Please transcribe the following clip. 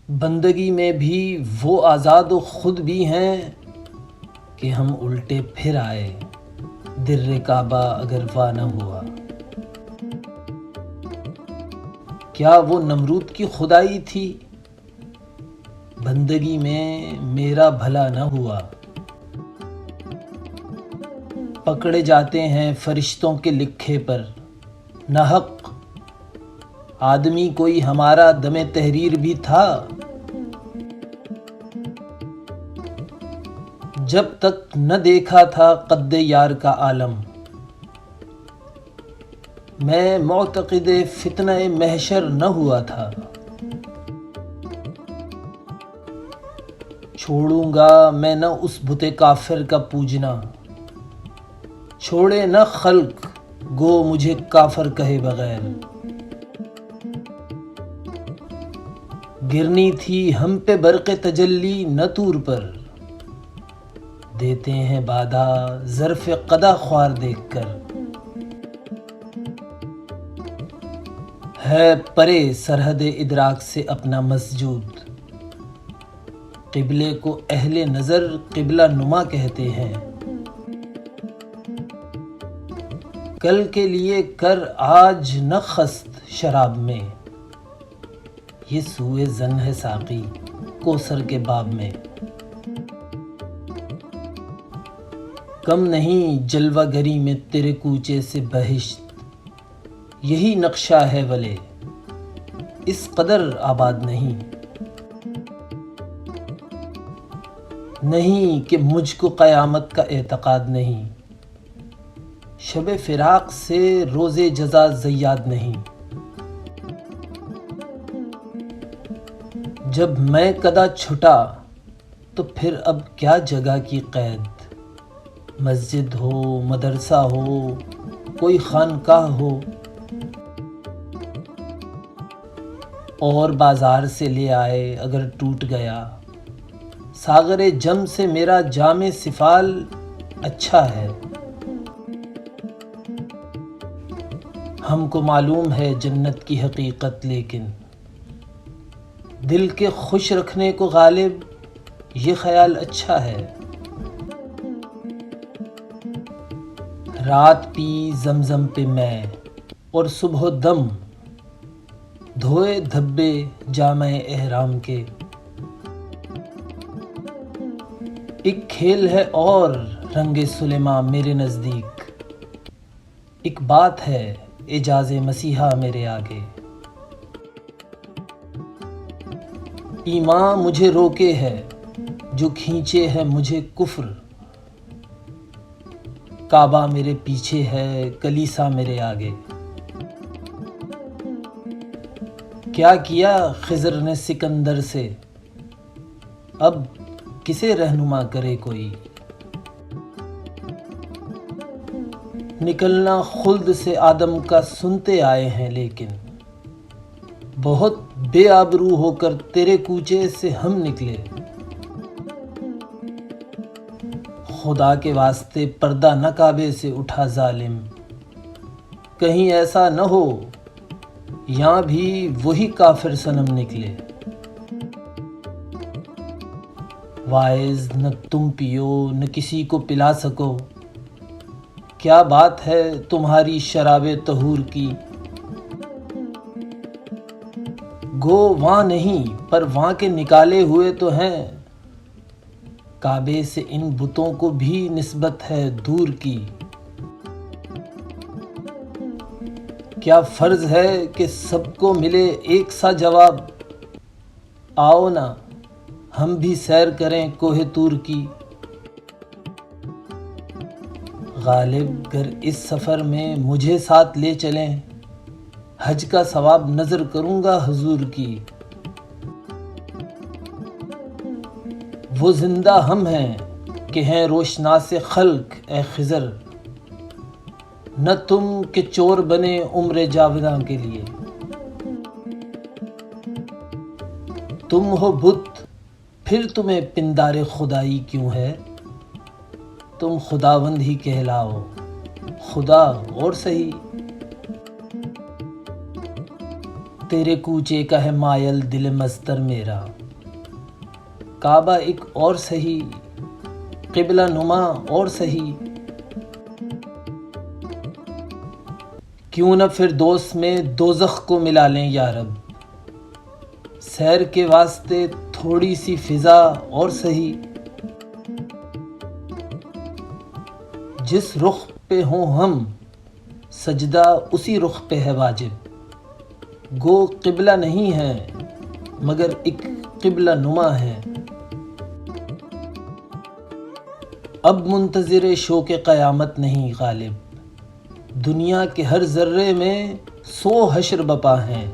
بندگی میں بھی وہ آزاد و خود بھی ہیں کہ ہم الٹے پھر آئے، در کعبہ اگر وا نہ ہوا۔ کیا وہ نمرود کی خدائی تھی؟ بندگی میں میرا بھلا نہ ہوا۔ پکڑے جاتے ہیں فرشتوں کے لکھے پر ناحق، آدمی کوئی ہمارا دم تحریر بھی تھا۔ جب تک نہ دیکھا تھا قد یار کا عالم، میں معتقد فتنہ محشر نہ ہوا تھا۔ چھوڑوں گا میں نہ اس بت کافر کا پوجنا، چھوڑے نہ خلق گو مجھے کافر کہے بغیر۔ گرنی تھی ہم پہ برق تجلی نہ طور پر، دیتے ہیں بادھا ظرف قدا خوار دیکھ کر۔ ہے پرے سرحد ادراک سے اپنا مسجود، قبلے کو اہل نظر قبلہ نما کہتے ہیں۔ کل کے لیے کر آج نہ خست شراب میں، یہ سوء ظن ہے ساقی کوثر کے باب میں۔ کم نہیں جلوہ گری میں تیرے کوچے سے بہشت، یہی نقشہ ہے ولے اس قدر آباد نہیں۔ نہیں کہ مجھ کو قیامت کا اعتقاد نہیں، شب فراق سے روز جزا زیاد نہیں۔ جب میں کدا چھٹا تو پھر اب کیا جگہ کی قید، مسجد ہو مدرسہ ہو کوئی خانقاہ ہو، اور بازار سے لے آئے اگر ٹوٹ گیا، ساغر جم سے میرا جام سفال اچھا ہے۔ ہم کو معلوم ہے جنت کی حقیقت، لیکن دل کے خوش رکھنے کو غالب یہ خیال اچھا ہے۔ رات پی زمزم پہ میں اور صبح دم دھوئے دھبے جامع احرام کے۔ ایک کھیل ہے اور رنگ سلیماں میرے نزدیک، ایک بات ہے اعجاز مسیحا میرے آگے۔ ایمان مجھے روکے ہے جو کھینچے ہے مجھے کفر، کعبہ میرے پیچھے ہے کلیسا میرے آگے۔ کیا کیا خضر نے سکندر سے، اب کسے رہنما کرے کوئی۔ نکلنا خلد سے آدم کا سنتے آئے ہیں، لیکن بہت بے آبرو ہو کر تیرے کوچے سے ہم نکلے۔ خدا کے واسطے پردہ نہ کعبے سے اٹھا ظالم، کہیں ایسا نہ ہو یہاں بھی وہی کافر صنم نکلے۔ وائز نہ تم پیو نہ کسی کو پلا سکو، کیا بات ہے تمہاری شراب طہور کی۔ گو وہاں نہیں پر وہاں کے نکالے ہوئے تو ہیں، کعبے سے ان بتوں کو بھی نسبت ہے دور کی۔ کیا فرض ہے کہ سب کو ملے ایک سا جواب، آؤ نا ہم بھی سیر کریں کوہ طور کی۔ غالب گر اس سفر میں مجھے ساتھ لے چلیں، حج کا ثواب نظر کروں گا حضور کی۔ وہ زندہ ہم ہیں کہ ہیں روشناس خلق اے خضر، نہ تم کہ چور بنے عمر جاوداں کے لیے۔ تم ہو بت پھر تمہیں پندار خدائی کیوں ہے، تم خداوند ہی کہلاؤ خدا اور سہی۔ تیرے کوچے کا ہے مائل دل مستر میرا، کعبہ ایک اور سہی، قبلہ نما اور سہی، کیوں نہ فردوس میں دوزخ کو ملا لیں یا رب، سیر کے واسطے تھوڑی سی فضا اور سہی، جس رخ پہ ہوں ہم سجدہ اسی رخ پہ ہے واجب، گو قبلہ نہیں ہے مگر ایک قبلہ نما ہے، اب منتظر شوق قیامت نہیں غالب، دنیا کے ہر ذرے میں 100 حشر بپا ہیں۔